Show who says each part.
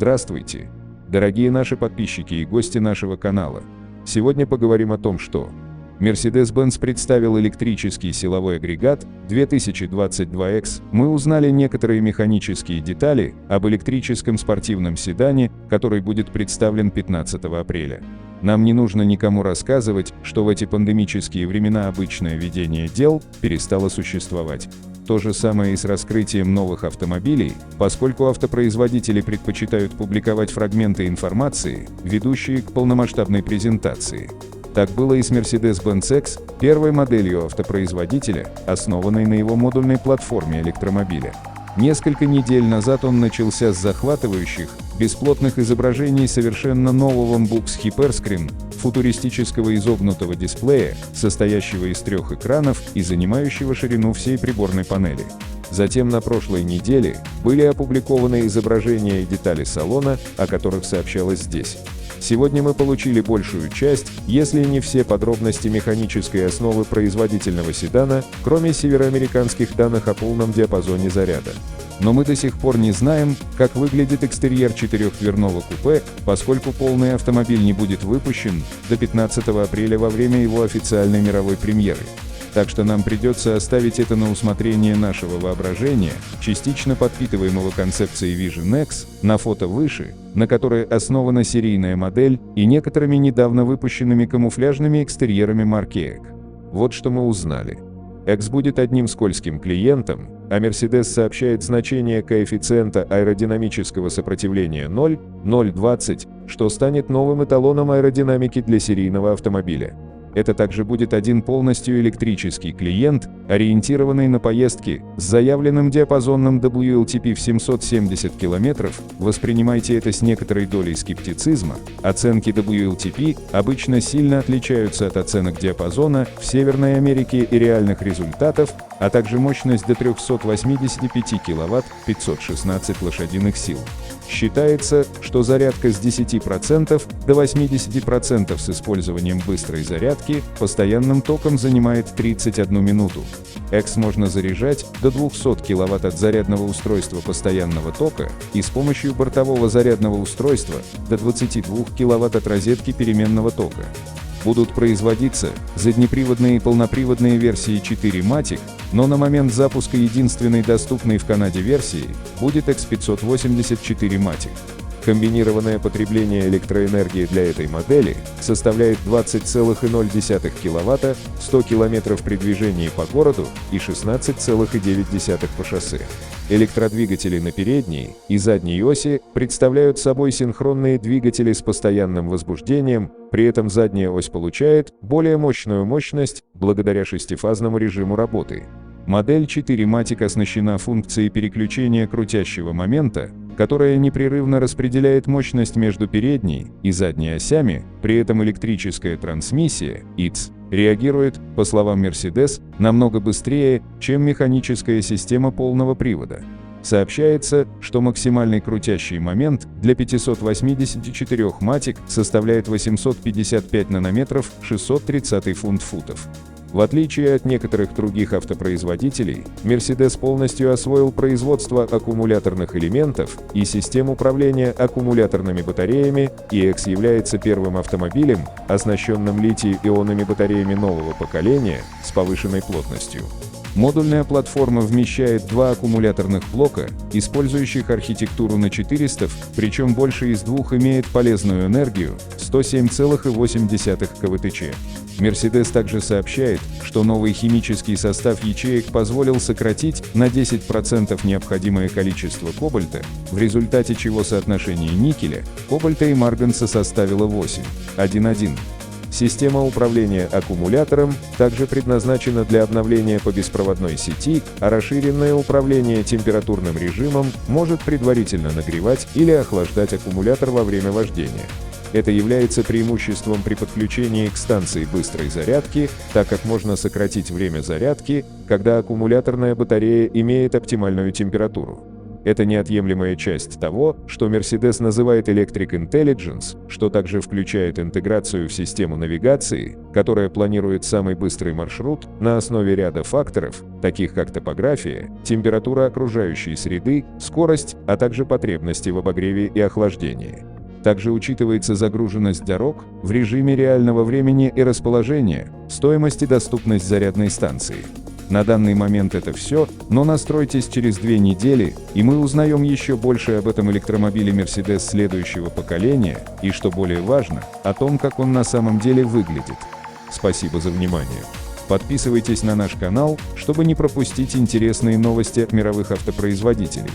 Speaker 1: Здравствуйте, дорогие наши подписчики и гости нашего канала. Сегодня поговорим о том, что Mercedes-Benz представил электрический силовой агрегат 2022X. Мы узнали некоторые механические детали об электрическом спортивном седане, который будет представлен 15 апреля. Нам не нужно никому рассказывать, что в эти пандемические времена обычное ведение дел перестало существовать. То же самое и с раскрытием новых автомобилей, поскольку автопроизводители предпочитают публиковать фрагменты информации, ведущие к полномасштабной презентации. Так было и с Mercedes-Benz X, первой моделью автопроизводителя, основанной на его модульной платформе электромобиля. Несколько недель назад он начался с захватывающих, бесплотных изображений совершенно нового Mbux Hyperscreen, футуристического изогнутого дисплея, состоящего из 3 экранов и занимающего ширину всей приборной панели. Затем на прошлой неделе были опубликованы изображения и детали салона, о которых сообщалось здесь. Сегодня мы получили большую часть, если не все подробности механической основы производительного седана, кроме североамериканских данных о полном диапазоне заряда. Но мы до сих пор не знаем, как выглядит экстерьер четырехдверного купе, поскольку полный автомобиль не будет выпущен до 15 апреля во время его официальной мировой премьеры. Так что нам придется оставить это на усмотрение нашего воображения, частично подпитываемого концепцией Vision X, на фото выше, на которой основана серийная модель, и некоторыми недавно выпущенными камуфляжными экстерьерами марки EC. Вот что мы узнали. X будет одним скользким клиентом, а Mercedes сообщает значение коэффициента аэродинамического сопротивления 0,020, что станет новым эталоном аэродинамики для серийного автомобиля. Это также будет один полностью электрический клиент, ориентированный на поездки, с заявленным диапазоном WLTP в 770 км. Воспринимайте это с некоторой долей скептицизма. Оценки WLTP обычно сильно отличаются от оценок диапазона в Северной Америке и реальных результатов, а также мощность до 385 кВт, 516 лошадиных сил. Считается, что зарядка с 10% до 80% с использованием быстрой зарядки постоянным током занимает 31 минуту. X можно заряжать до 200 кВт от зарядного устройства постоянного тока и с помощью бортового зарядного устройства до 22 кВт от розетки переменного тока. Будут производиться заднеприводные и полноприводные версии 4MATIC, но на момент запуска единственной доступной в Канаде версии будет X584MATIC. Комбинированное потребление электроэнергии для этой модели составляет 20,0 кВт, 100 км при движении по городу и 16,9 по шоссе. Электродвигатели на передней и задней оси представляют собой синхронные двигатели с постоянным возбуждением, при этом задняя ось получает более мощную мощность благодаря шестифазному режиму работы. Модель 4MATIC оснащена функцией переключения крутящего момента, которая непрерывно распределяет мощность между передней и задней осями, при этом электрическая трансмиссия, ETS, реагирует, по словам Mercedes, намного быстрее, чем механическая система полного привода. Сообщается, что максимальный крутящий момент для 584 MATIC составляет 855 нанометров, 630 фунт-футов. В отличие от некоторых других автопроизводителей, Mercedes полностью освоил производство аккумуляторных элементов и систем управления аккумуляторными батареями, и X является первым автомобилем, оснащенным литий-ионными батареями нового поколения с повышенной плотностью. Модульная платформа вмещает 2 аккумуляторных блока, использующих архитектуру на 400, причем больше из двух имеет полезную энергию 107,8 КВТЧ. Mercedes также сообщает, что новый химический состав ячеек позволил сократить на 10% необходимое количество кобальта, в результате чего соотношение никеля, кобальта и марганца составило 8:1:1. Система управления аккумулятором также предназначена для обновления по беспроводной сети, а расширенное управление температурным режимом может предварительно нагревать или охлаждать аккумулятор во время вождения. Это является преимуществом при подключении к станции быстрой зарядки, так как можно сократить время зарядки, когда аккумуляторная батарея имеет оптимальную температуру. Это неотъемлемая часть того, что Mercedes называет Electric Intelligence, что также включает интеграцию в систему навигации, которая планирует самый быстрый маршрут на основе ряда факторов, таких как топография, температура окружающей среды, скорость, а также потребности в обогреве и охлаждении. Также учитывается загруженность дорог в режиме реального времени и расположения, стоимость и доступность зарядной станции. На данный момент это все, но настройтесь через 2 недели, и мы узнаем еще больше об этом электромобиле Mercedes следующего поколения, и, что более важно, о том, как он на самом деле выглядит. Спасибо за внимание. Подписывайтесь на наш канал, чтобы не пропустить интересные новости от мировых автопроизводителей.